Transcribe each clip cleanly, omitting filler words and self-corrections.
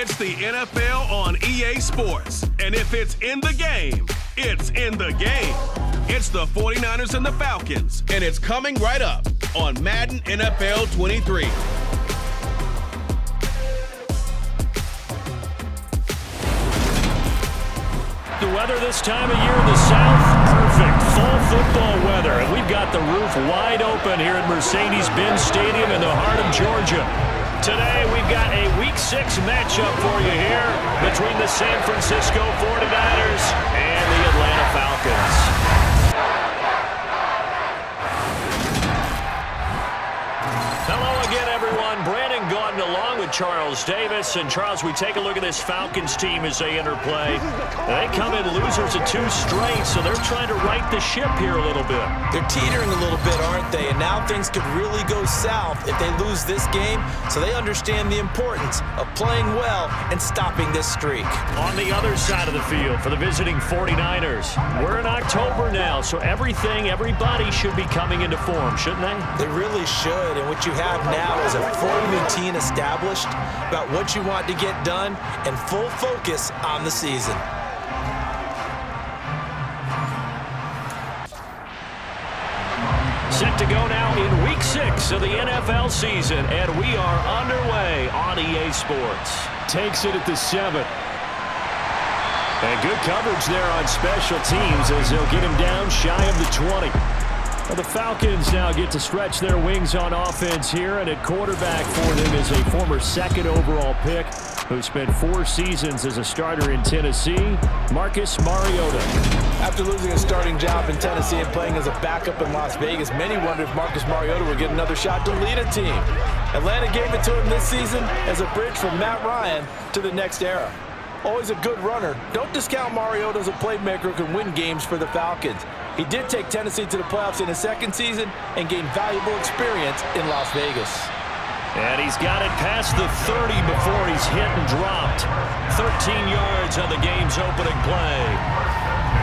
It's the NFL on EA Sports. And if it's in the game, it's in the game. It's the 49ers and the Falcons. And it's coming right up on Madden NFL 23. The weather this time of year in the South, perfect. Fall football weather. And we've got the roof wide open here at Mercedes-Benz Stadium in the heart of Georgia. Today, we've got a Week 6 matchup for you here between the San Francisco 49ers and the Atlanta Falcons. Hello again, everyone. Brandon Gaudin along with Charles Davis. And, Charles, we take a look at this Falcons team as they interplay. They come in losers of 2 straight, so they're trying to right the ship here a little bit. They're teetering a little bit, aren't they? And now things could really go south if they lose this game, so they understand the importance of playing well and stopping this streak. On the other side of the field for the visiting 49ers, we're in October now, so everybody should be coming into form, shouldn't they? They really should, and what you have now is a full routine established about what you want to get done and full focus on the season. Set to go now in Week 6 of the NFL season, and we are underway on EA Sports. Takes it at the 7. And good coverage there on special teams as they'll get him down shy of the 20. Well, the Falcons now get to stretch their wings on offense here, and at quarterback for them is a former 2nd overall pick who spent 4 seasons as a starter in Tennessee, Marcus Mariota. After losing his starting job in Tennessee and playing as a backup in Las Vegas, many wondered if Marcus Mariota would get another shot to lead a team. Atlanta gave it to him this season as a bridge from Matt Ryan to the next era. Always a good runner. Don't discount Mariota as a playmaker who can win games for the Falcons. He did take Tennessee to the playoffs in his 2nd season and gained valuable experience in Las Vegas. And he's got it past the 30 before he's hit and dropped. 13 yards on the game's opening play.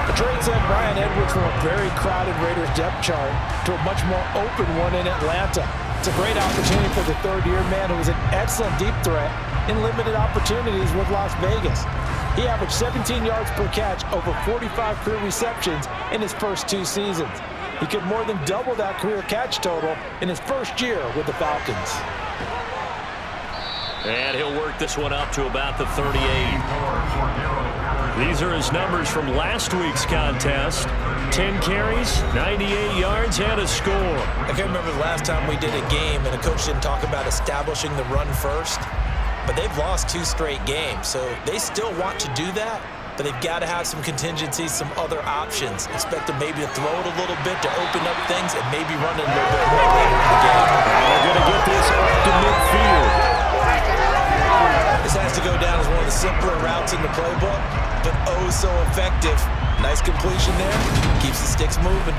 The trade sent Brian Edwards from a very crowded Raiders depth chart to a much more open one in Atlanta. It's a great opportunity for the 3rd-year man who was an excellent deep threat in limited opportunities with Las Vegas. He averaged 17 yards per catch over 45 career receptions in his first 2 seasons. He could more than double that career catch total in his first year with the Falcons. And he'll work this one up to about the 38. These are his numbers from last week's contest. 10 carries, 98 yards, and a score. I can't remember the last time we did a game and a coach didn't talk about establishing the run first. But they've lost 2 straight games, so they still want to do that. But they've got to have some contingencies, some other options. Expect them maybe to throw it a little bit to open up things and maybe run it a little bit more later in the game. They're going to get this up to midfield. This has to go down as one of the simpler routes in the playbook, but oh so effective. Nice completion there. Keeps the sticks moving.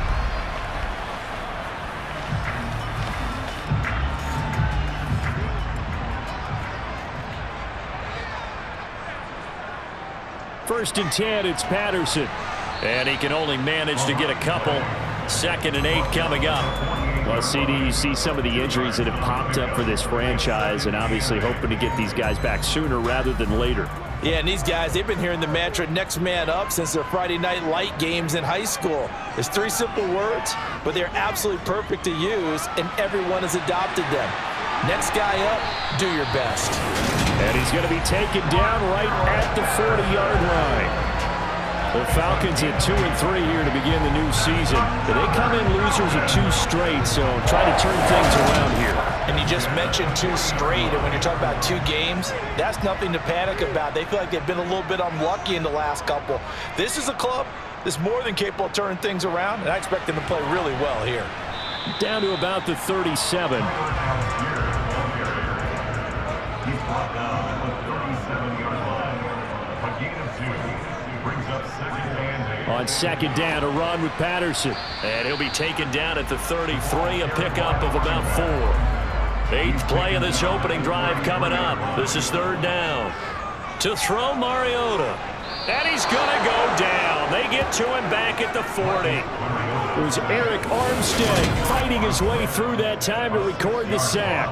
First and 10, it's Patterson. And he can only manage to get a couple. 2nd and 8 coming up. Well, CD, you see some of the injuries that have popped up for this franchise and obviously hoping to get these guys back sooner rather than later. Yeah, and these guys, they've been hearing the mantra next man up since their Friday night light games in high school. There's 3 simple words, but they're absolutely perfect to use, and everyone has adopted them. Next guy up, do your best. And he's going to be taken down right at the 40-yard line. The Falcons at 2-3 here to begin the new season. But they come in losers of 2 straight, so try to turn things around here. And you just mentioned 2 straight, and when you're talking about 2 games, that's nothing to panic about. They feel like they've been a little bit unlucky in the last couple. This is a club that's more than capable of turning things around, and I expect them to play really well here. Down to about the 37. On 2nd down, a run with Patterson. And he'll be taken down at the 33, a pickup of about 4. 8th play of this opening drive coming up. This is 3rd down. To throw Mariota. And he's going to go down. They get to him back at the 40. It was Eric Armstead fighting his way through that time to record the sack.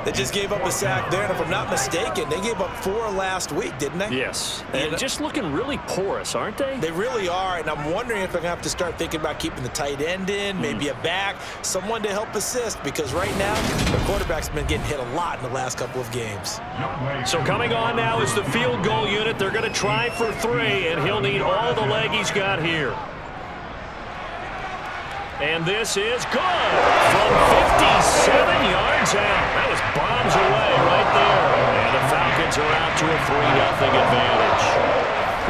They just gave up a sack there, and if I'm not mistaken, they gave up 4 last week, didn't they? Yes. And just looking really porous, aren't they? They really are, and I'm wondering if they're going to have to start thinking about keeping the tight end in, maybe a back, someone to help assist, because right now, their quarterback's been getting hit a lot in the last couple of games. So coming on now is the field goal unit. They're going to try for 3, and he'll need all the leg he's got here. And this is good from 57 yards out. That was bombs away right there. And the Falcons are out to a 3-0 advantage.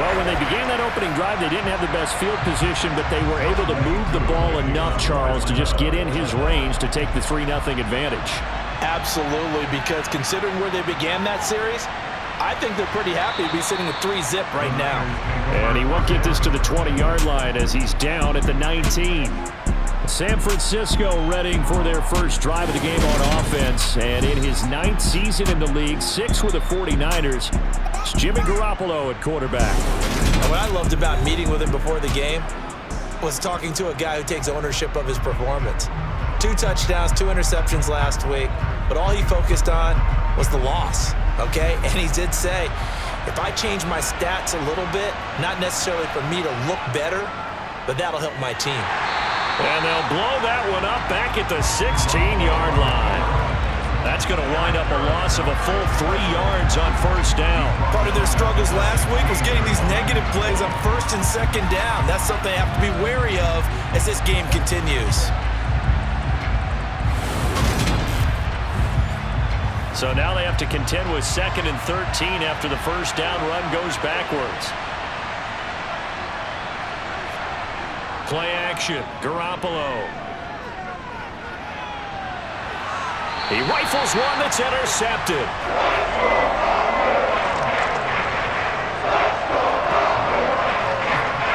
Well, when they began that opening drive, they didn't have the best field position, but they were able to move the ball enough, Charles, to just get in his range to take the 3-0 advantage. Absolutely, because considering where they began that series, I think they're pretty happy to be sitting at 3-zip right now. And he won't get this to the 20-yard line as he's down at the 19. San Francisco readying for their first drive of the game on offense. And in his 9th season in the league, 6 with the 49ers, it's Jimmy Garoppolo at quarterback. And what I loved about meeting with him before the game was talking to a guy who takes ownership of his performance. 2 touchdowns, 2 interceptions last week, but all he focused on was the loss, okay? And he did say, if I change my stats a little bit, not necessarily for me to look better, but that'll help my team. And they'll blow that one up back at the 16-yard line. That's going to wind up a loss of a full 3 yards on first down. Part of their struggles last week was getting these negative plays on first and second down. That's something they have to be wary of as this game continues. So now they have to contend with 2nd and 13 after the first down run goes backwards. Play action, Garoppolo. He rifles one that's intercepted.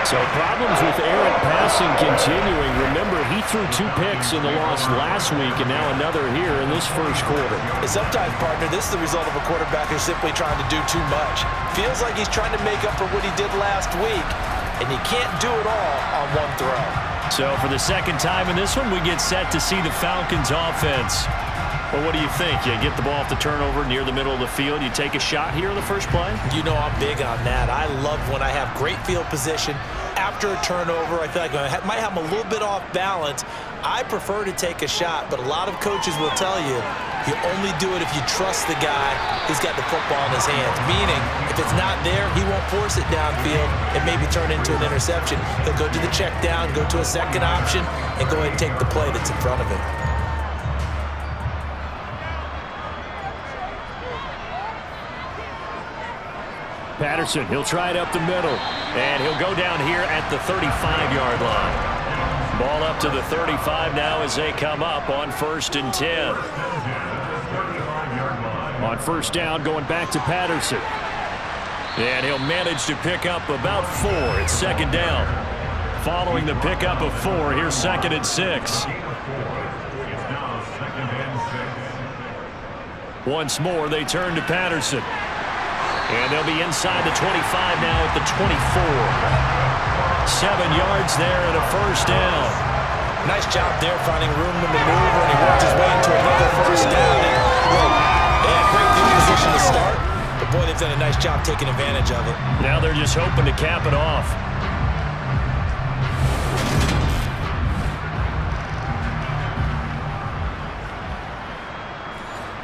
So problems with errant passing continuing. Remember, he threw 2 picks in the loss last week and now another here in this first quarter. And sometimes, partner, this is the result of a quarterback who's simply trying to do too much. Feels like he's trying to make up for what he did last week, and he can't do it all on one throw. So for the second time in this one, we get set to see the Falcons offense. Well, what do you think? You get the ball off the turnover near the middle of the field. You take a shot here in the first play? You know I'm big on that. I love when I have great field position after a turnover. I feel like I might have them a little bit off balance. I prefer to take a shot, but a lot of coaches will tell you, you only do it if you trust the guy who's got the football in his hands. Meaning, if it's not there, he won't force it downfield and maybe turn into an interception. He'll go to the check down, go to a second option, and go ahead and take the play that's in front of him. Patterson, he'll try it up the middle, and he'll go down here at the 35-yard line. Ball up to the 35 now as they come up on 1st and 10. On first down, going back to Patterson. And he'll manage to pick up about 4. It's 2nd down. Following the pickup of 4, here's 2nd and 6. Once more, they turn to Patterson. And they'll be inside the 25 now at the 24. 7 yards there and a first down. Nice job there finding room to maneuver, and he worked his way into another first down. And, well, they had great field position to start, but boy, they've done a nice job taking advantage of it. Now they're just hoping to cap it off.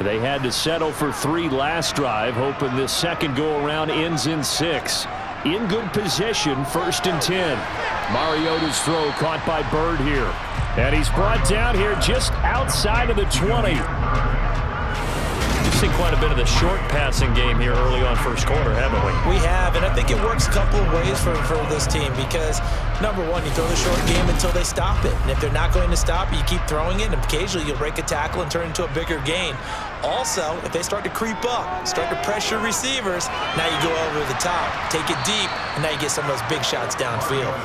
They had to settle for 3 last drive, hoping this second go-around ends in 6. In good position, 1st and 10. Mariota's throw caught by Bird here. And he's brought down here just outside of the 20. We've seen quite a bit of the short passing game here early on first quarter, haven't we? We have, and I think it works a couple of ways for this team because, number one, you throw the short game until they stop it. And if they're not going to stop it, you keep throwing it, and occasionally you'll break a tackle and turn it into a bigger gain. Also, if they start to creep up, start to pressure receivers, now you go over the top, take it deep, and now you get some of those big shots downfield.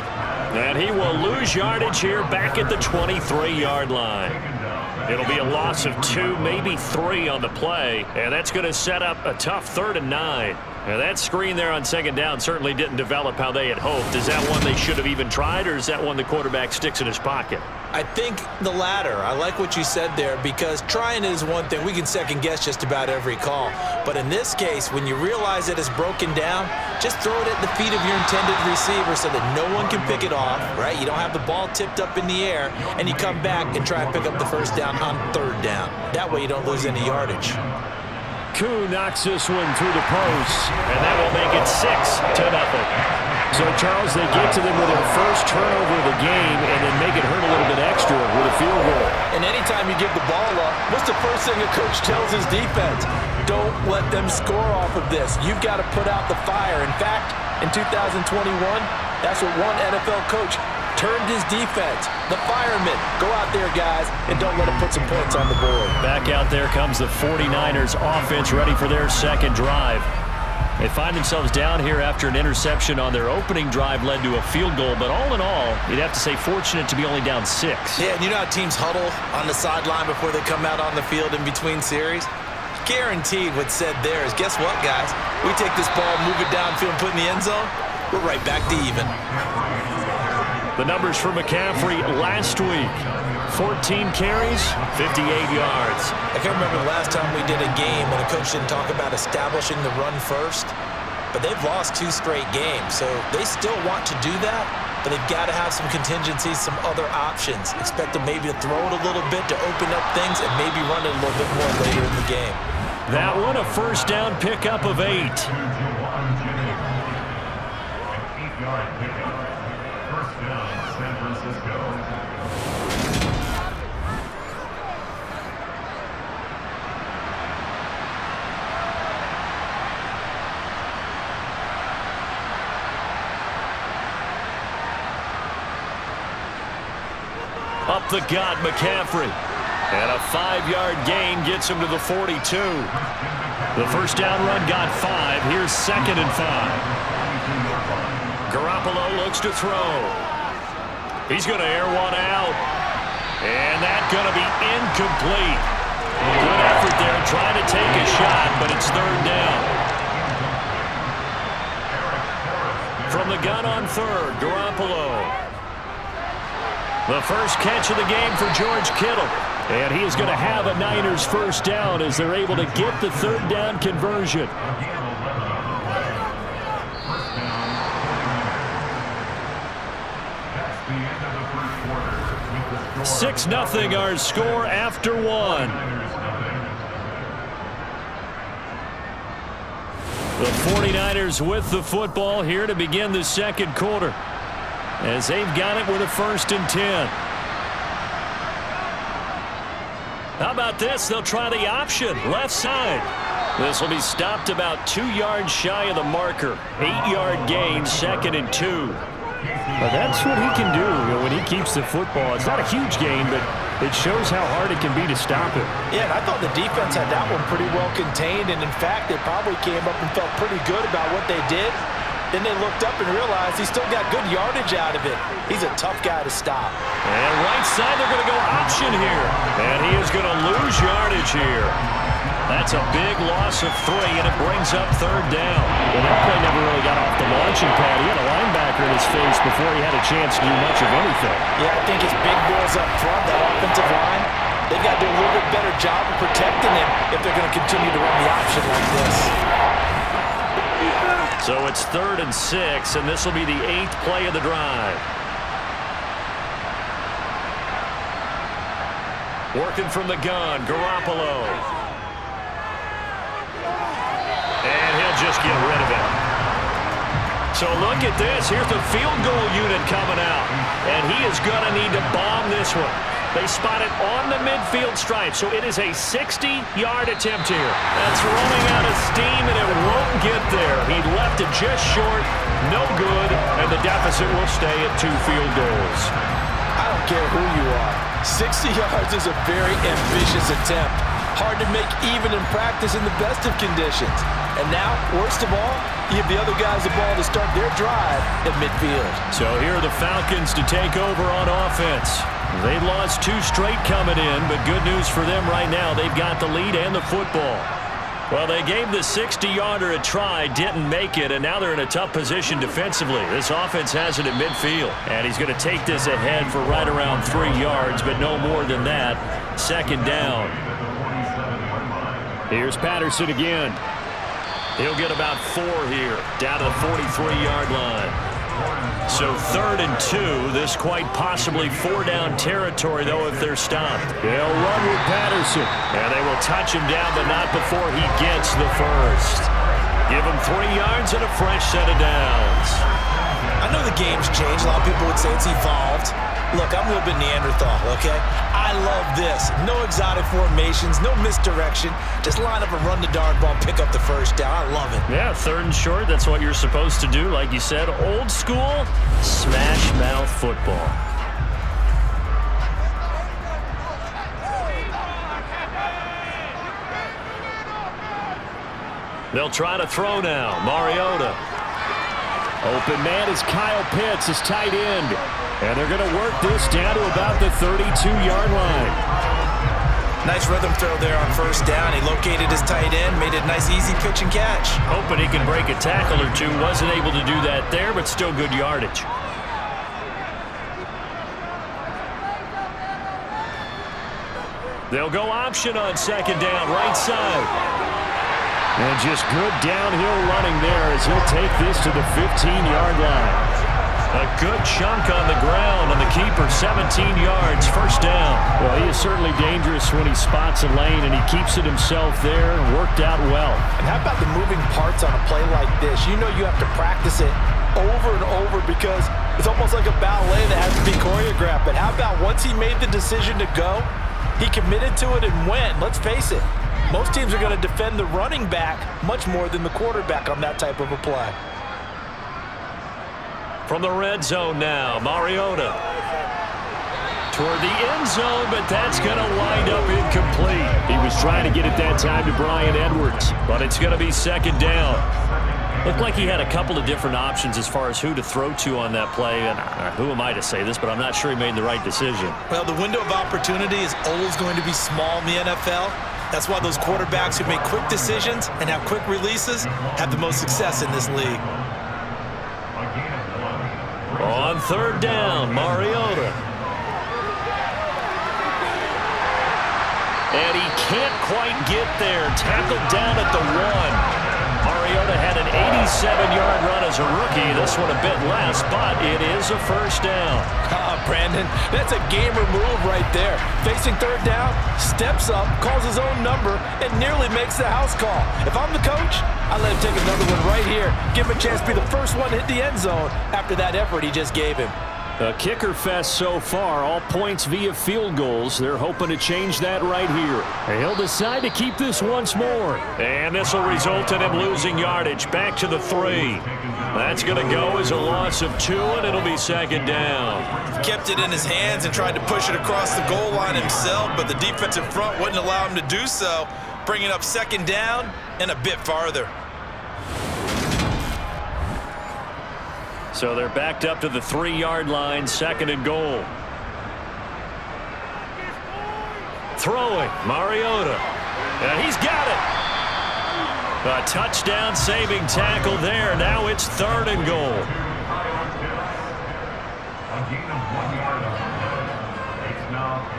And he will lose yardage here back at the 23-yard line. It'll be a loss of 2, maybe 3 on the play, and that's going to set up a tough 3rd and 9. And that screen there on second down certainly didn't develop how they had hoped. Is that one they should have even tried, or is that one the quarterback sticks in his pocket? I think the latter. I like what you said there, because trying is one thing. We can second guess just about every call. But in this case, when you realize that it's broken down, just throw it at the feet of your intended receiver so that no one can pick it off, right? You don't have the ball tipped up in the air, and you come back and try and pick up the first down on third down. That way you don't lose any yardage. Koo knocks this one through the post, and that will make it 6-0. So, Charles, they get to them with their first turnover of the game and then make it hurt a little bit extra with a field goal. And anytime you give the ball up, what's the first thing a coach tells his defense? Don't let them score off of this. You've got to put out the fire. In fact, in 2021, that's what one NFL coach turned his defense. The firemen. Go out there, guys, and don't let them put some points on the board. Back out there comes the 49ers offense ready for their second drive. They find themselves down here after an interception on their opening drive led to a field goal. But all in all, you'd have to say fortunate to be only down 6. Yeah, and you know how teams huddle on the sideline before they come out on the field in between series? Guaranteed what's said there is, guess what, guys? We take this ball, move it downfield, and put it in the end zone, we're right back to even. The numbers for McCaffrey last week. 14 carries, 58 yards. I can't remember the last time we did a game when a coach didn't talk about establishing the run first. But they've lost 2 straight games, so they still want to do that, but they've got to have some contingencies, some other options. Expect them maybe to throw it a little bit to open up things and maybe run it a little bit more later in the game. That one a first down pickup of 8. Up the gut, McCaffrey. And a 5-yard gain gets him to the 42. The first down run got 5. Here's 2nd and 5. Garoppolo looks to throw. He's going to air one out. And that's going to be incomplete. Good effort there trying to take a shot, but it's 3rd down. From the gun on 3rd, Garoppolo. The first catch of the game for George Kittle. And he is going to have a Niners first down as they're able to get the 3rd down conversion. 6-0 our score after 1. The 49ers with the football here to begin the second quarter, as they've got it with a 1st and 10. How about this? They'll try the option, left side. This will be stopped about 2 yards shy of the marker. 8-yard gain, 2nd and 2. Well, that's what he can do when he keeps the football. It's not a huge gain, but it shows how hard it can be to stop it. Yeah, and I thought the defense had that one pretty well contained, and in fact, they probably came up and felt pretty good about what they did. Then they looked up and realized he still got good yardage out of it. He's a tough guy to stop. And right side, they're going to go option here. And he is going to lose yardage here. That's a big loss of 3, and it brings up 3rd down. Well, that play never really got off the launching pad. He had a linebacker in his face before he had a chance to do much of anything. Yeah, I think his big boys up front, that offensive line, they've got to do a little bit better job of protecting him if they're going to continue to run the option like this. So it's 3rd and 6, and this will be the 8th play of the drive. Working from the gun, Garoppolo. And he'll just get rid of it. So look at this. Here's the field goal unit coming out. And he is going to need to bomb this one. They spot it on the midfield stripe, so it is a 60-yard attempt here. That's running out of steam, and it won't get there. He left it just short, no good, and the deficit will stay at 2 field goals. I don't care who you are. 60 yards is a very ambitious attempt. Hard to make even in practice in the best of conditions. And now, worst of all, you give the other guys the ball to start their drive at midfield. So here are the Falcons to take over on offense. They've lost 2 straight coming in, but good news for them right now. They've got the lead and the football. Well, they gave the 60-yarder a try, didn't make it, and now they're in a tough position defensively. This offense has it at midfield, and he's going to take this ahead for right around 3 yards, but no more than that. Second down. Here's Patterson again. He'll get about 4 here, down to the 43-yard line. So 3rd and 2. This quite possibly 4-down territory, though, if they're stopped. They'll run with Patterson. And they will touch him down, but not before he gets the first. Give him 3 yards and a fresh set of downs. I know the game's changed. A lot of people would say it's evolved. Look, I'm a little bit Neanderthal, okay? I love this. No exotic formations, no misdirection. Just line up and run the darn ball, pick up the first down. I love it. Yeah, 3rd and short, that's what you're supposed to do. Like you said, old school, smash mouth football. They'll try to throw now. Mariota. Open man is Kyle Pitts, his tight end. And they're going to work this down to about the 32-yard line. Nice rhythm throw there on first down. He located his tight end, made it a nice easy pitch and catch. Hoping he can break a tackle or two. Wasn't able to do that there, but still good yardage. They'll go option on second down, right side. And just good downhill running there as he'll take this to the 15-yard line. A good chunk on the ground on the keeper, 17 yards, first down. Well, he is certainly dangerous when he spots a lane, and he keeps it himself there and worked out well. And how about the moving parts on a play like this? You know you have to practice it over and over because it's almost like a ballet that has to be choreographed. But how about once he made the decision to go, he committed to it and went. Let's face it, most teams are going to defend the running back much more than the quarterback on that type of a play. From the red zone now, Mariota. Toward the end zone, but that's going to wind up incomplete. He was trying to get it that time to Bryan Edwards. But it's going to be second down. Looked like he had a couple of different options as far as who to throw to on that play. And who am I to say this, but I'm not sure he made the right decision. Well, the window of opportunity is always going to be small in the NFL. That's why those quarterbacks who make quick decisions and have quick releases have the most success in this league. On third down, Mariota. And he can't quite get there. Tackled down at the 1. Mariota had an 87-yard run as a rookie. This one a bit less, but it is a first down. Brandon, that's a gamer move right there. Facing third down, steps up, calls his own number, and nearly makes the house call. If I'm the coach, I let him take another one right here. Give him a chance to be the first one to hit the end zone after that effort he just gave him. A kicker fest so far, all points via field goals. They're hoping to change that right here. And he'll decide to keep this once more. And this will result in him losing yardage. Back to the 3. That's going to go as a loss of 2, and it'll be second down. He kept it in his hands and tried to push it across the goal line himself, but the defensive front wouldn't allow him to do so, bringing up second down and a bit farther. So they're backed up to the 3-yard line, second and goal. Throwing, Mariota. And he's got it. A touchdown saving tackle there. Now it's third and goal.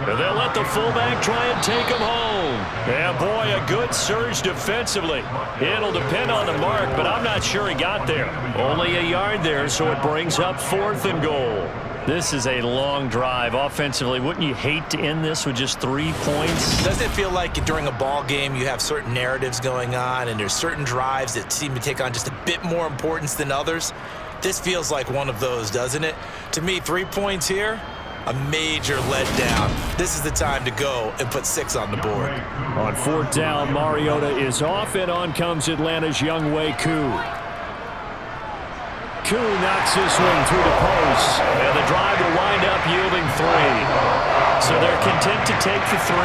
And they'll let the fullback try and take him home. Yeah, boy, a good surge defensively. It'll depend on the mark, but I'm not sure he got there. Only a yard there, so it brings up fourth and goal. This is a long drive offensively. Wouldn't you hate to end this with just 3 points? Doesn't it feel like during a ball game you have certain narratives going on and there's certain drives that seem to take on just a bit more importance than others? This feels like one of those, doesn't it? To me, 3 points here, a major letdown. This is the time to go and put 6 on the board. On fourth down, Mariota is off, and on comes Atlanta's Younghoe Koo. Koo knocks this one through the post. And the drive will wind up yielding 3. So they're content to take the 3.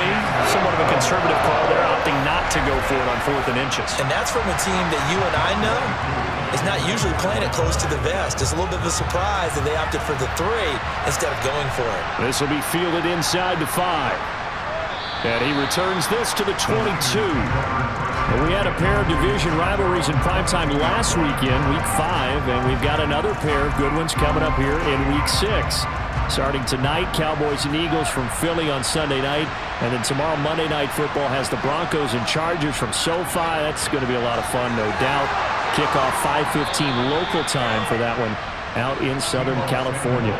Somewhat of a conservative call. They're opting not to go for it on 4th and inches. And that's from a team that you and I know is not usually playing it close to the vest. It's a little bit of a surprise that they opted for the 3 instead of going for it. This will be fielded inside the 5. And he returns this to the 22. We had a pair of division rivalries in primetime last weekend, Week 5, and we've got another pair of good ones coming up here in Week 6. Starting tonight, Cowboys and Eagles from Philly on Sunday night, and then tomorrow Monday Night Football has the Broncos and Chargers from SoFi. That's going to be a lot of fun, no doubt. Kickoff 5:15 local time for that one out in Southern California.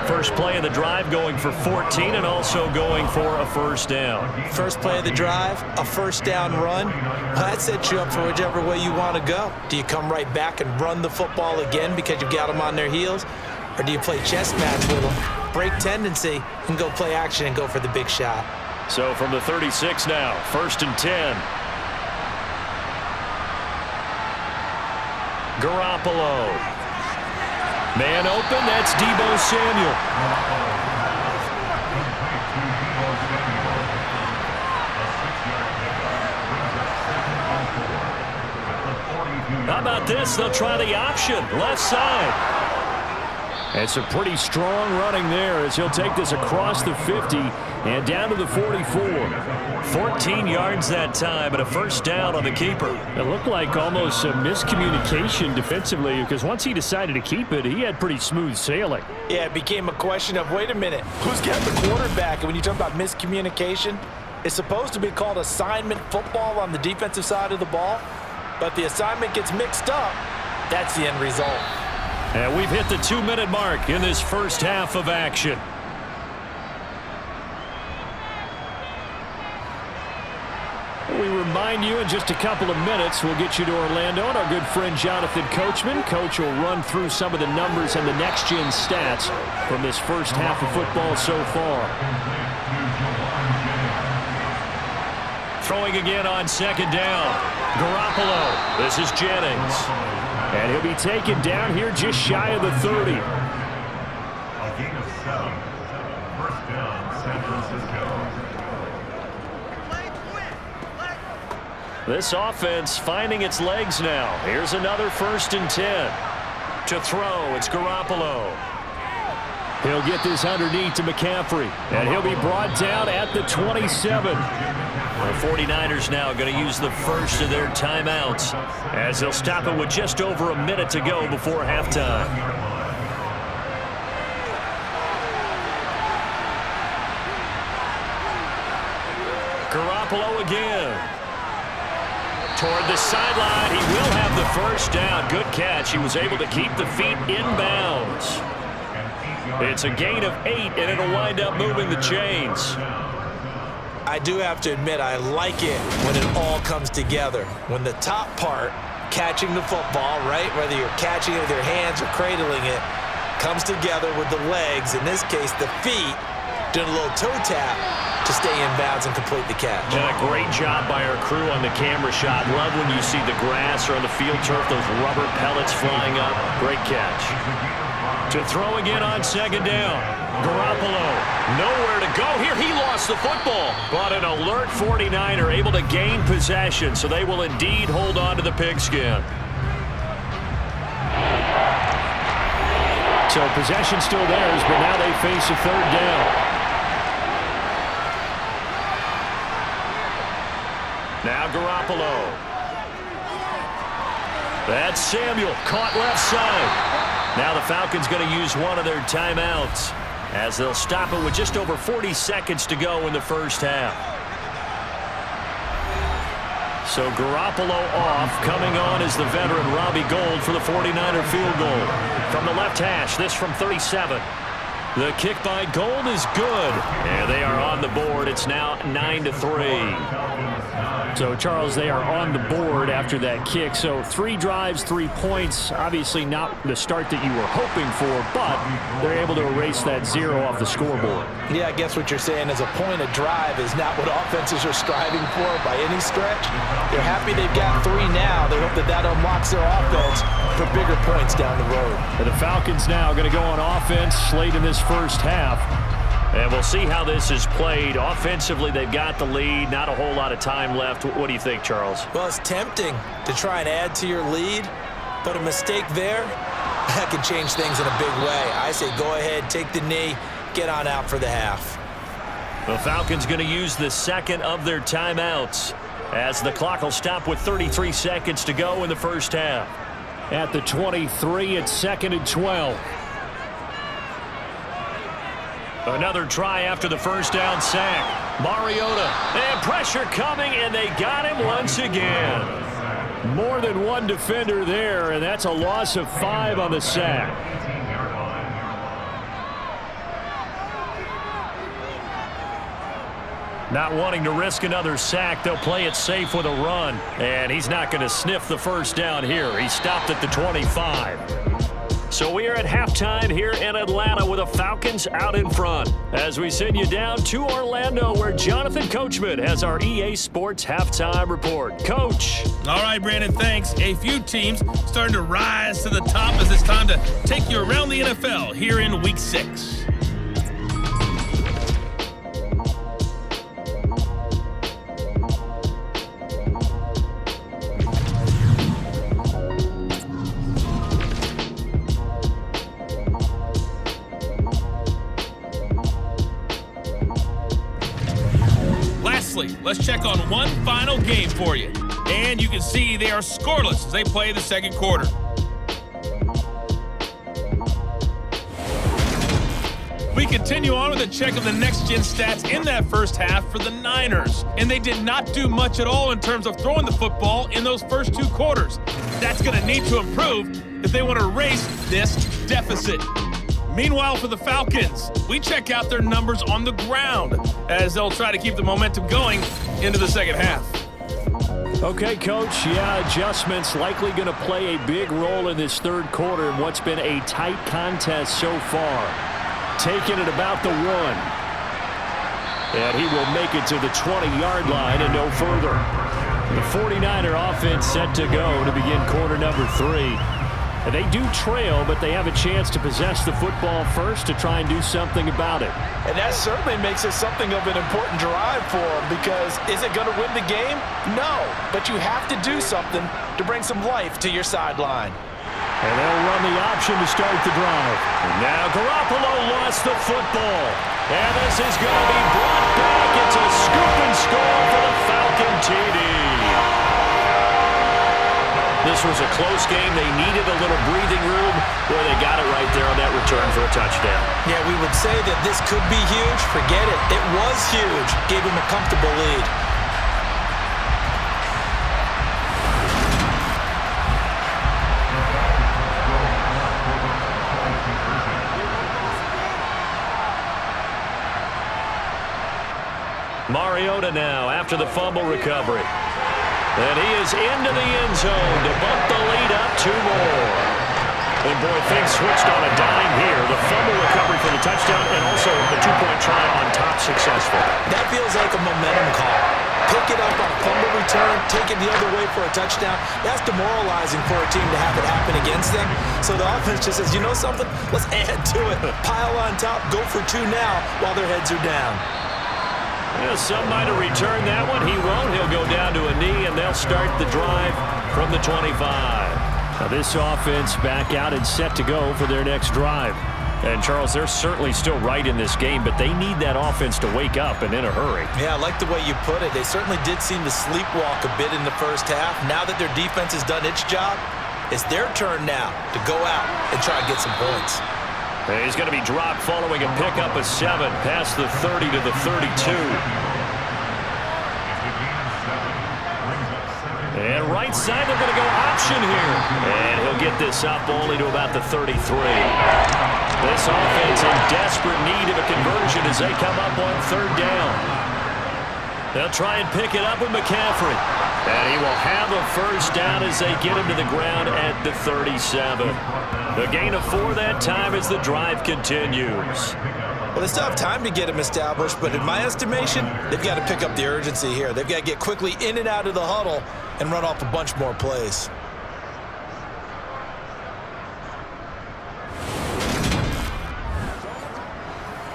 First play of the drive going for 14 and also going for a first down. First play of the drive, a first down run. Well, that sets you up for whichever way you want to go. Do you come right back and run the football again because you've got them on their heels? Or do you play chess match with them, break tendency, and go play action and go for the big shot? So from the 36 now, 1st and 10. Garoppolo. Man open, that's Deebo Samuel. How about this? They'll try the option, left side. It's a pretty strong running there as he'll take this across the 50 and down to the 44. 14 yards that time and a first down on the keeper. It looked like almost a miscommunication defensively because once he decided to keep it, he had pretty smooth sailing. Yeah, it became a question of, wait a minute, who's got the quarterback? And when you talk about miscommunication, it's supposed to be called assignment football on the defensive side of the ball, but the assignment gets mixed up. That's the end result. And we've hit the 2-minute mark in this first half of action. We remind you in just a couple of minutes, we'll get you to Orlando and our good friend Jonathan Coachman. Coach will run through some of the numbers and the next-gen stats from this first half of football so far. Throwing again on 2nd down. Garoppolo. This is Jennings. And he'll be taken down here just shy of the 30. A gain of 7. First down, San Francisco. This offense finding its legs now. Here's another 1st and 10. To throw, it's Garoppolo. He'll get this underneath to McCaffrey. And he'll be brought down at the 27. The 49ers now going to use the first of their timeouts as they'll stop it with just over a minute to go before halftime. Garoppolo again. Toward the sideline, he will have the first down. Good catch. He was able to keep the feet inbounds. It's a gain of 8, and it'll wind up moving the chains. I do have to admit, I like it when it all comes together. When the top part, catching the football, right, whether you're catching it with your hands or cradling it, comes together with the legs, in this case the feet, doing a little toe tap to stay in bounds and complete the catch. And a great job by our crew on the camera shot. Love when you see the grass or on the field turf, those rubber pellets flying up. Great catch. To throw again on 2nd down. Garoppolo, nowhere to go here. He lost the football, but an alert 49er able to gain possession, so they will indeed hold on to the pigskin. So possession still theirs, but now they face a 3rd down. Now Garoppolo. That's Samuel, caught left side. Now the Falcons going to use one of their timeouts as they'll stop it with just over 40 seconds to go in the first half. So Garoppolo off. Coming on is the veteran Robbie Gould for the 49er field goal. From the left hash, this from 37. The kick by Gould is good. And they are on the board. It's now 9-3. So, Charles, they are on the board after that kick. So 3 drives, 3 points. Obviously not the start that you were hoping for, but they're able to erase that 0 off the scoreboard. Yeah, I guess what you're saying is a point of drive is not what offenses are striving for by any stretch. They're happy they've got 3 now. They hope that that unlocks their offense for bigger points down the road. And the Falcons now going to go on offense late in this first half. And we'll see how this is played. Offensively, they've got the lead. Not a whole lot of time left. What do you think, Charles? Well, it's tempting to try and add to your lead, but a mistake there, that can change things in a big way. I say go ahead, take the knee, get on out for the half. The Falcons going to use the second of their timeouts as the clock will stop with 33 seconds to go in the first half. At the 23, it's 2nd and 12. Another try after the first down sack. Mariota, and pressure coming, and they got him once again. More than one defender there, and that's a loss of 5 on the sack. Not wanting to risk another sack, they'll play it safe with a run. And he's not going to sniff the first down here. He stopped at the 25. So we are at halftime here in Atlanta with the Falcons out in front. As we send you down to Orlando, where Jonathan Coachman has our EA Sports halftime report. Coach. All right, Brandon, thanks. A few teams starting to rise to the top as it's time to take you around the NFL here in Week 6. Let's check on one final game for you. And you can see they are scoreless as they play the second quarter. We continue on with a check of the next-gen stats in that first half for the Niners. And they did not do much at all in terms of throwing the football in those first 2 quarters. That's going to need to improve if they want to erase this deficit. Meanwhile, for the Falcons, we check out their numbers on the ground as they'll try to keep the momentum going into the second half. Okay, Coach. Yeah, adjustments likely going to play a big role in this third quarter in what's been a tight contest so far. Taking it about the 1. And he will make it to the 20-yard line and no further. The 49er offense set to go to begin quarter number 3. And they do trail, but they have a chance to possess the football first to try and do something about it. And that certainly makes it something of an important drive for them, because is it going to win the game? No, but you have to do something to bring some life to your sideline. And they'll run the option to start the drive. And now Garoppolo lost the football. And this is going to be brought back. It's a scoop and score for the Falcon TD. This was a close game. They needed a little breathing room. Boy, they got it right there on that return for a touchdown. Yeah, we would say that this could be huge. Forget it. It was huge. Gave him a comfortable lead. Mariota now after the fumble recovery. And he is into the end zone to bump the lead up 2 more. And boy, things switched on a dime here. The fumble recovery for the touchdown and also the 2-point try on top successful. That feels like a momentum call. Pick it up on fumble return, take it the other way for a touchdown. That's demoralizing for a team to have it happen against them. So the offense just says, you know something? Let's add to it. Pile on top, go for 2 now while their heads are down. Yeah, some might have returned that one. He won't. He'll go down to a knee, and they'll start the drive from the 25. Now this offense back out and set to go for their next drive. And, Charles, they're certainly still right in this game, but they need that offense to wake up and in a hurry. Yeah, I like the way you put it. They certainly did seem to sleepwalk a bit in the first half. Now that their defense has done its job, it's their turn now to go out and try to get some points. He's going to be dropped following a pickup of 7 past the 30 to the 32. And right side, they're going to go option here. And he'll get this up only to about the 33. This offense in desperate need of a conversion as they come up on 3rd down. They'll try and pick it up with McCaffrey. And he will have a first down as they get him to the ground at the 37. The gain of 4 that time as the drive continues. Well, they still have time to get him established, but in my estimation, they've got to pick up the urgency here. They've got to get quickly in and out of the huddle and run off a bunch more plays.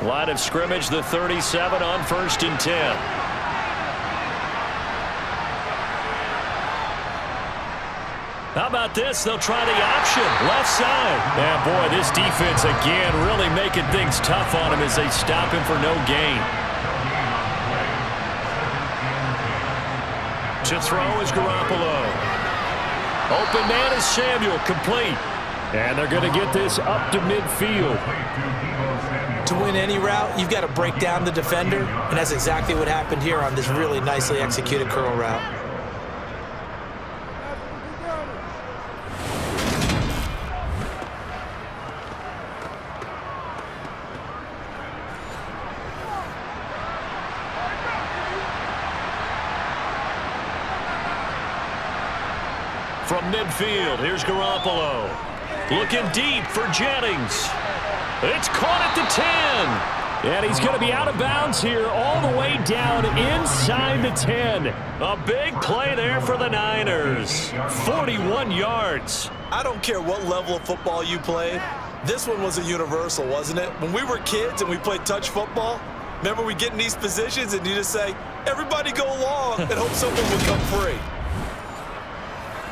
Line of scrimmage, the 37 on 1st and 10. How about this? They'll try the option. Left side. And boy, this defense again really making things tough on him as they stop him for no gain. To throw is Garoppolo. Open man is Samuel, complete. And they're going to get this up to midfield. To win any route, you've got to break down the defender, and that's exactly what happened here on this really nicely executed curl route. From midfield, here's Garoppolo. Looking deep for Jennings. It's caught at the 10. And he's going to be out of bounds here all the way down inside the 10. A big play there for the Niners. 41 yards. I don't care what level of football you played. This one was a universal, wasn't it? When we were kids and we played touch football, remember we get in these positions and you just say, everybody go long and hope someone would come free.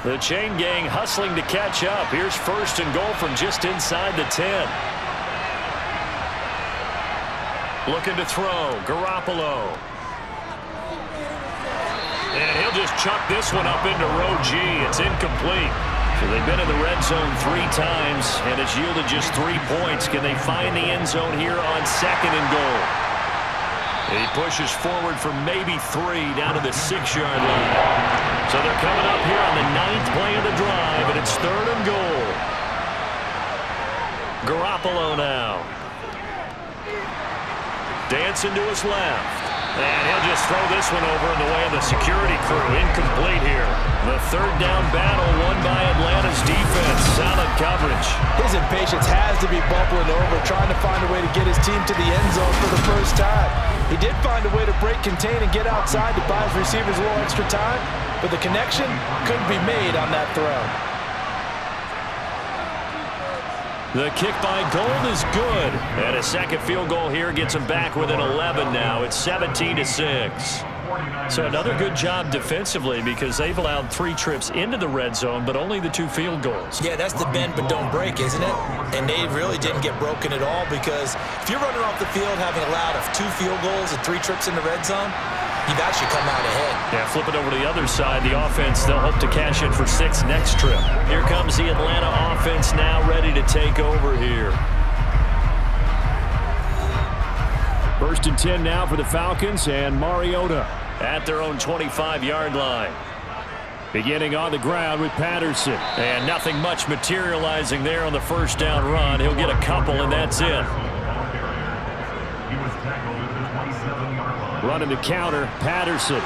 The chain gang hustling to catch up. Here's first and goal from just inside the 10. Looking to throw, Garoppolo. And he'll just chuck this one up into row G. It's incomplete. So they've been in the red zone 3 times, and it's yielded just 3 points. Can they find the end zone here on second and goal? He pushes forward for maybe 3 down to the 6-yard line. So they're coming up here on the 9th play of the drive, and it's third and goal. Garoppolo now. Dancing to his left. And he'll just throw this one over in the way of the security crew. Incomplete here. The third down battle won by Atlanta's defense. Solid coverage. His impatience has to be bubbling over, trying to find a way to get his team to the end zone for the first time. He did find a way to break, contain, and get outside to buy his receivers a little extra time, but the connection couldn't be made on that throw. The kick by Gold is good. And a second field goal here gets him back within 11 now. It's 17-6. So another good job defensively because they've allowed 3 trips into the red zone, but only the 2 field goals. Yeah, that's the bend but don't break, isn't it? And they really didn't get broken at all because if you're running off the field having allowed 2 field goals and 3 trips in the red zone, you've actually come out ahead. Yeah, flip it over to the other side. The offense, they'll hope to cash in for 6 next trip. Here comes the Atlanta offense now ready to take over here. First and 10 now for the Falcons, and Mariota at their own 25-yard line. Beginning on the ground with Patterson. And nothing much materializing there on the first down run. He'll get a couple, and that's it. Running the counter, Patterson.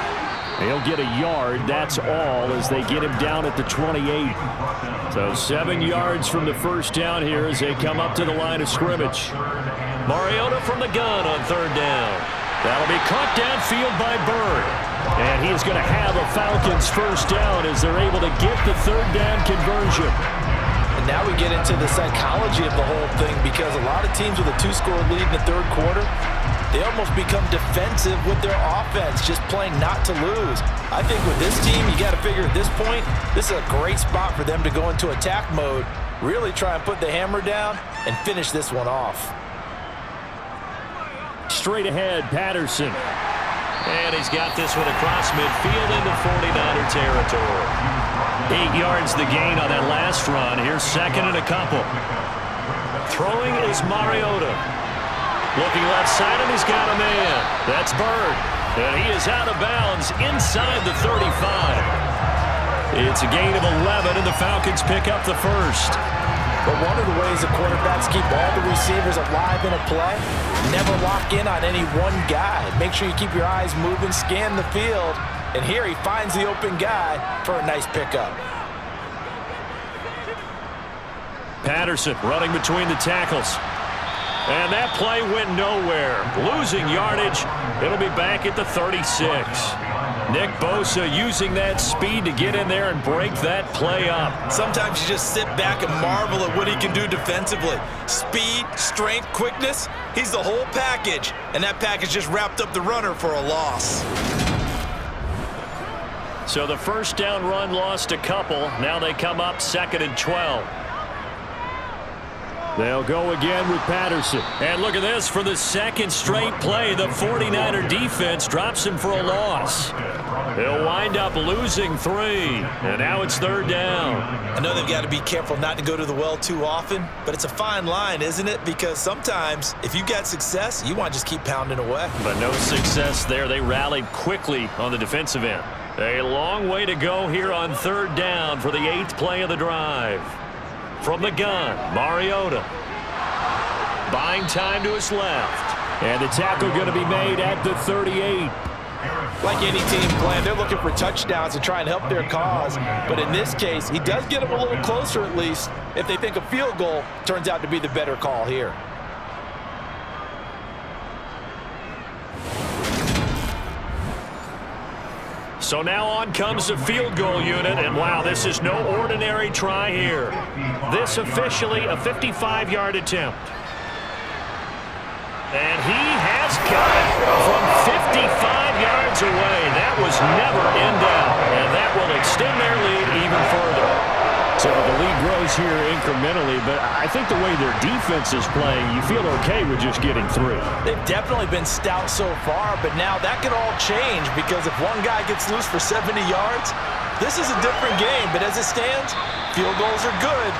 He'll get a yard, that's all, as they get him down at the 28. So 7 yards from the first down here as they come up to the line of scrimmage. Mariota from the gun on third down. That'll be caught downfield by Bird. And he is going to have a Falcons first down as they're able to get the third down conversion. And now we get into the psychology of the whole thing because a lot of teams with a 2-score lead in the third quarter, they almost become defensive with their offense, just playing not to lose. I think with this team, you got to figure at this point, this is a great spot for them to go into attack mode, really try and put the hammer down and finish this one off. Straight ahead, Patterson. And he's got this one across midfield into 49er territory. 8 yards the gain on that last run. Here's second and a couple. Throwing is Mariota. Looking left side, and he's got a man. That's Bird. And he is out of bounds inside the 35. It's a gain of 11, and the Falcons pick up the first. But one of the ways the quarterbacks keep all the receivers alive in a play, never lock in on any one guy. Make sure you keep your eyes moving, scan the field, and here he finds the open guy for a nice pickup. Patterson running between the tackles. And that play went nowhere. Losing yardage. It'll be back at the 36. Nick Bosa using that speed to get in there and break that play up. Sometimes you just sit back and marvel at what he can do defensively. Speed, strength, quickness, he's the whole package. And that package just wrapped up the runner for a loss. So the first down run lost a couple. Now they come up second and 12. They'll go again with Patterson. And look at this. For the second straight play, the 49er defense drops him for a loss. He'll wind up losing 3. And now it's 3rd down. I know they've got to be careful not to go to the well too often, but it's a fine line, isn't it? Because sometimes if you got success, you want to just keep pounding away. But no success there. They rallied quickly on the defensive end. A long way to go here on 3rd down for the 8th play of the drive. From the gun, Mariota. Buying time to his left. And the tackle going to be made at the 38. Like any team plan, they're looking for touchdowns to try and help their cause. But in this case, he does get them a little closer at least if they think a field goal turns out to be the better call here. So now on comes the field goal unit, and wow, this is no ordinary try here. This officially a 55-yard attempt. And he has got it from 55 yards away. That was never in doubt, and that will extend their lead even further. So the lead grows here incrementally, but I think the way their defense is playing, you feel okay with just getting through. They've definitely been stout so far, but now that could all change because if one guy gets loose for 70 yards, this is a different game. But as it stands, field goals are good.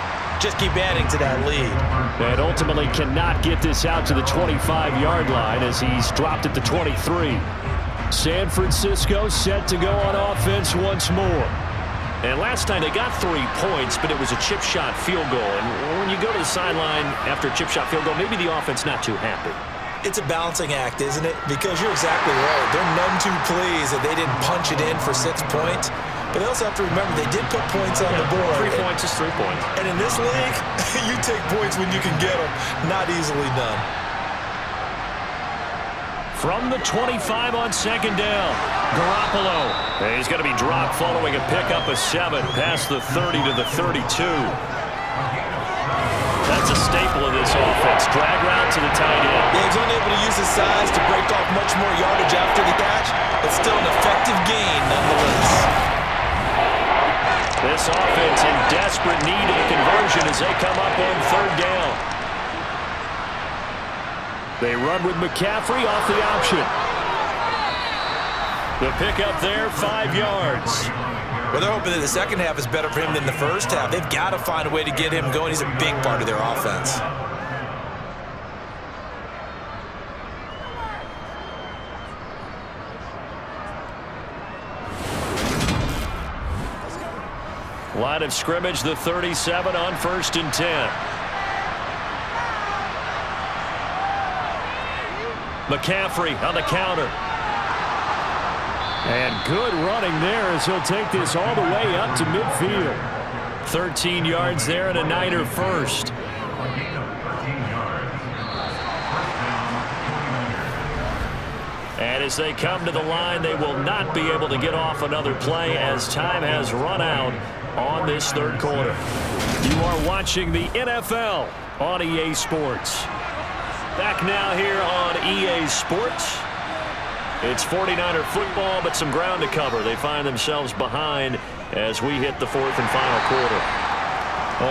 Just keep adding to that lead. And ultimately cannot get this out to the 25-yard line as he's dropped at the 23. San Francisco set to go on offense once more. And last time they got 3 points, but it was a chip shot field goal. And when you go to the sideline after a chip shot field goal, maybe the offense not too happy. It's a balancing act, isn't it? Because you're exactly right. They're none too pleased that they didn't punch it in for 6 points. But they also have to remember they did put points on the board. 3 points is 3 points. And in this league, you take points when you can get them. Not easily done. From the 25 on 2nd down, Garoppolo. And he's going to be dropped following a pickup of 7 past the 30 to the 32. That's a staple of this offense. Drag route to the tight end. Yeah, he's only able to use his size to break off much more yardage after the catch, but still an effective gain nonetheless. This offense in desperate need of a conversion as they come up on 3rd down. They run with McCaffrey off the option. The pickup there, 5 yards. Well, they're hoping that the second half is better for him than the first half. They've got to find a way to get him going. He's a big part of their offense. Line of scrimmage, the 37 on 1st and 10. McCaffrey on the counter. And good running there as he'll take this all the way up to midfield. 13 yards there and a Niner first. And as they come to the line, they will not be able to get off another play as time has run out on this 3rd quarter. You are watching the NFL on EA Sports. Back now here on EA Sports. It's 49er football, but some ground to cover. They find themselves behind as we hit the 4th and final quarter.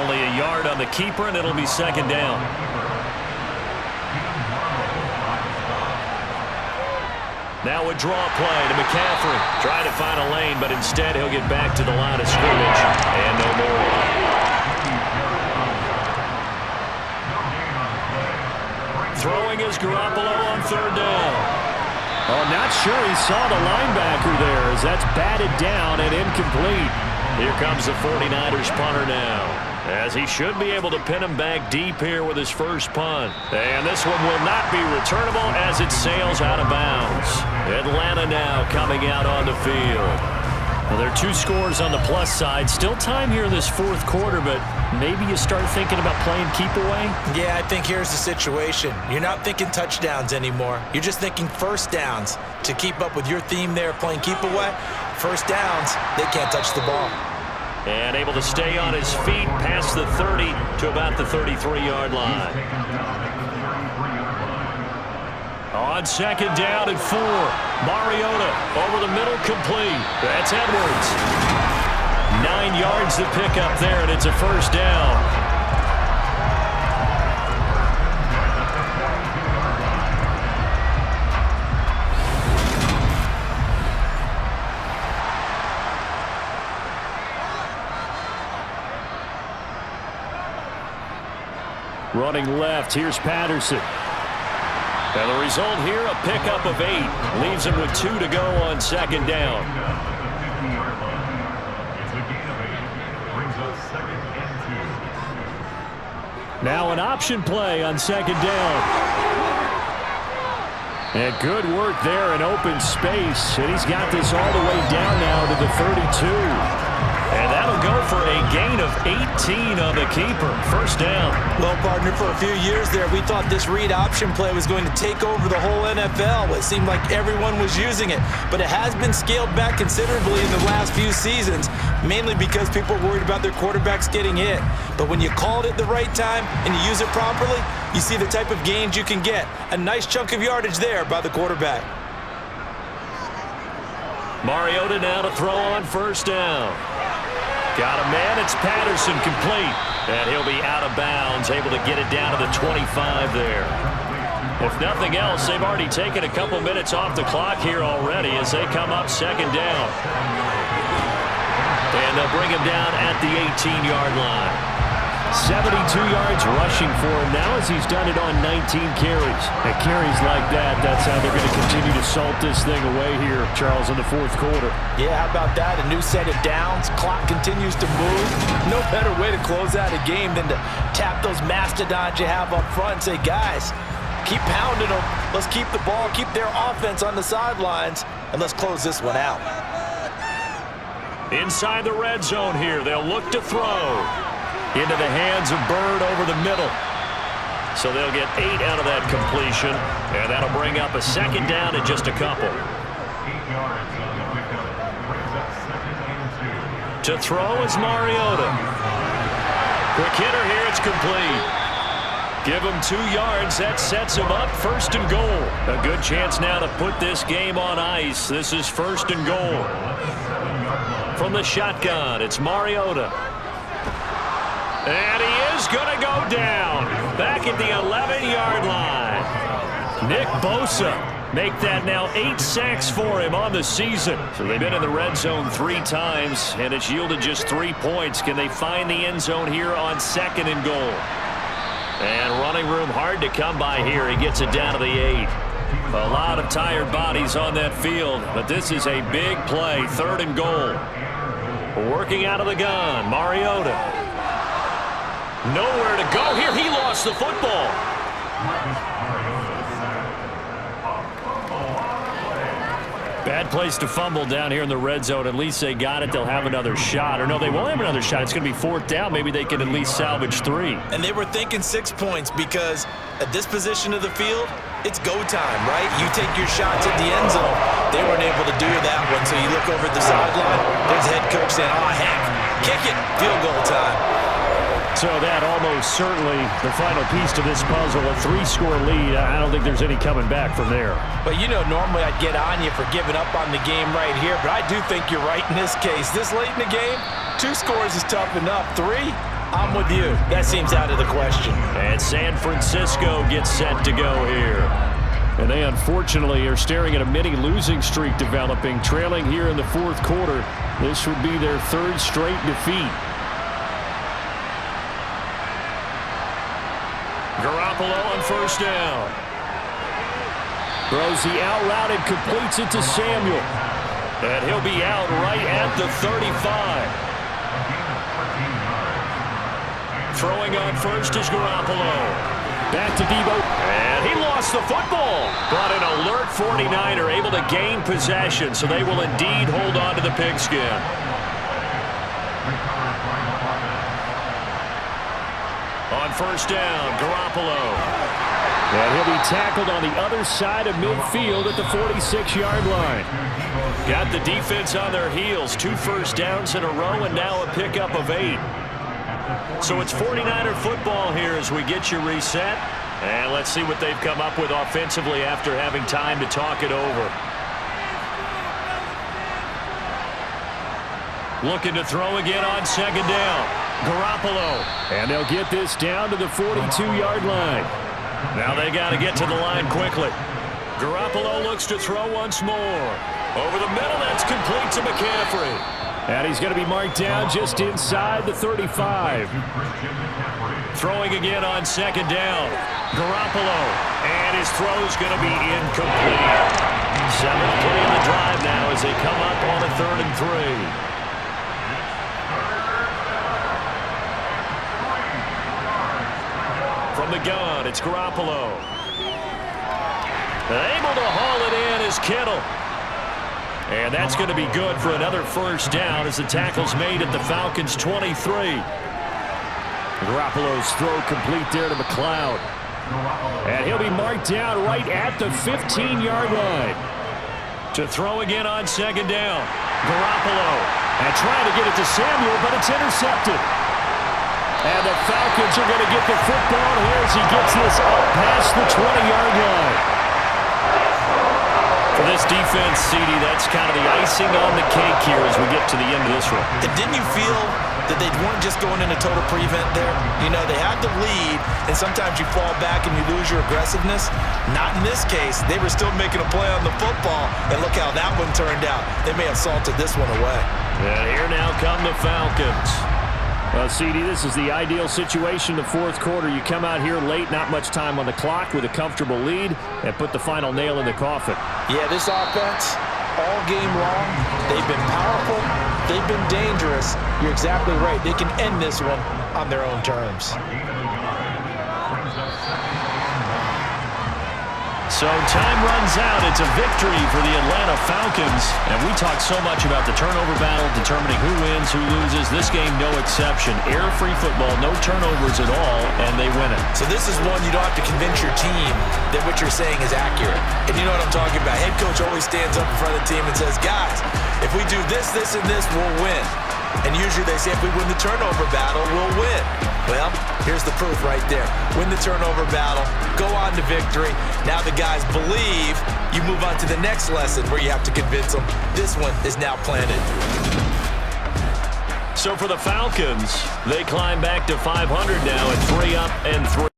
Only a yard on the keeper, and it'll be 2nd down. Now a draw play to McCaffrey. Trying to find a lane, but instead he'll get back to the line of scrimmage. And no more. Throwing is Garoppolo on 3rd down. Oh, not sure he saw the linebacker there as that's batted down and incomplete. Here comes the 49ers punter now, as he should be able to pin him back deep here with his first punt. And this one will not be returnable as it sails out of bounds. Atlanta now coming out on the field. Well, there are 2 scores on the plus side. Still time here in this 4th quarter, but maybe you start thinking about playing keep away? Yeah, I think here's the situation. You're not thinking touchdowns anymore. You're just thinking first downs. To keep up with your theme there, playing keep away, first downs, they can't touch the ball. And able to stay on his feet past the 30 to about the 33-yard line. On 2nd down and 4. Mariota over the middle, complete. That's Edwards. 9 yards to pick up there, and it's a first down. Running left, here's Patterson. And the result here, a pickup of 8. Leaves him with 2 to go on second down. It's a gain of 8. Brings up 2nd and 2. Now an option play on second down. And good work there in open space. And he's got this all the way down now to the 32. And that'll go for a gain of 18 on the keeper. First down. Well, partner, for a few years there, we thought this read option play was going to take over the whole NFL. It seemed like everyone was using it. But it has been scaled back considerably in the last few seasons, mainly because people are worried about their quarterbacks getting hit. But when you call it at the right time and you use it properly, you see the type of gains you can get. A nice chunk of yardage there by the quarterback. Mariota now to throw on first down. Got a man, it's Patterson, complete. And he'll be out of bounds, able to get it down to the 25 there. If nothing else, they've already taken a couple minutes off the clock here already as they come up second down. And they'll bring him down at the 18-yard line. 72 yards rushing for him now as he's done it on 19 carries. And carries like that, that's how they're going to continue to salt this thing away here, Charles, in the fourth quarter. Yeah, how about that? A new set of downs. Clock continues to move. No better way to close out a game than to tap those mastodons you have up front and say, guys, keep pounding them. Let's keep the ball, keep their offense on the sidelines, and let's close this one out. Inside the red zone here, they'll look to throw. Into the hands of Bird over the middle. So they'll get 8 out of that completion, and that'll bring up a second down in just a couple. 8 yards on the pickup. Brings up 2nd and 2. To throw is Mariota. Quick hitter here, it's complete. Give him 2 yards, that sets him up first and goal. A good chance now to put this game on ice. This is first and goal. From the shotgun, it's Mariota. And he is going to go down back at the 11-yard line. Nick Bosa make that now 8 sacks for him on the season. So they've been in the red zone 3 times, and it's yielded just 3 points. Can they find the end zone here on second and goal? And running room hard to come by here. He gets it down to the 8. A lot of tired bodies on that field, but this is a big play. Third and goal. Working out of the gun, Mariota. Nowhere to go here. He lost the football. Bad place to fumble down here in the red zone. At least they got it. They'll have another shot. Or no, they won't have another shot. It's going to be 4th down. Maybe they can at least salvage 3. And they were thinking 6 points because at this position of the field, it's go time, right? You take your shots at the end zone. They weren't able to do that one. So you look over at the sideline. There's the head coach saying, oh, heck, kick it. Field goal time. So that almost certainly the final piece to this puzzle, a 3-score lead. I don't think there's any coming back from there. But, you know, normally I'd get on you for giving up on the game right here, but I do think you're right in this case. This late in the game, 2 scores is tough enough. 3, I'm with you. That seems out of the question. And San Francisco gets set to go here. And they unfortunately are staring at a mini losing streak developing, trailing here in the fourth quarter. This would be their 3rd straight defeat. Garoppolo on first down. Throws the out route and completes it to Samuel. And he'll be out right at the 35. Throwing on first is Garoppolo. Back to Debo. And he lost the football. But an alert 49er able to gain possession, so they will indeed hold on to the pigskin. On first down, Garoppolo. And he'll be tackled on the other side of midfield at the 46-yard line. Got the defense on their heels. 2 first downs in a row and now a pickup of 8. So it's 49er football here as we get you reset. And let's see what they've come up with offensively after having time to talk it over. Looking to throw again on second down. Garoppolo. And they'll get this down to the 42-yard line. Now they got to get to the line quickly. Garoppolo looks to throw once more. Over the middle, that's complete to McCaffrey. And he's going to be marked down just inside the 35. Throwing again on second down. Garoppolo. And his throw's going to be incomplete. 7th play of the drive now as they come up on a 3rd and 3. From the gun, it's Garoppolo. Able to haul it in is Kittle. And that's going to be good for another first down as the tackle's made at the Falcons' 23. Garoppolo's throw complete there to McLeod. And he'll be marked down right at the 15-yard line. To throw again on second down. Garoppolo. And trying to get it to Samuel, but it's intercepted. And the Falcons are going to get the football here as he gets this up past the 20-yard line. For this defense, CD, that's kind of the icing on the cake here as we get to the end of this one. And didn't you feel that they weren't just going into total prevent there? You know, they had the lead, and sometimes you fall back and you lose your aggressiveness. Not in this case. They were still making a play on the football, and look how that one turned out. They may have salted this one away. And here now come the Falcons. Well, CD, this is the ideal situation in the 4th quarter. You come out here late, not much time on the clock, with a comfortable lead, and put the final nail in the coffin. Yeah, this offense, all game long, they've been powerful, they've been dangerous. You're exactly right. They can end this one on their own terms. So time runs out. It's a victory for the Atlanta Falcons. And we talk so much about the turnover battle, determining who wins, who loses. This game, no exception. Error-free football, no turnovers at all, and they win it. So this is one you don't have to convince your team that what you're saying is accurate. And you know what I'm talking about. Head coach always stands up in front of the team and says, guys, if we do this, this, and this, we'll win. And usually they say if we win the turnover battle, we'll win. Well, here's the proof right there. Win the turnover battle, go on to victory. Now the guys believe. You move on to the next lesson where you have to convince them. This one is now planted. So for the Falcons, they climb back to 500 now at 3 up and 3.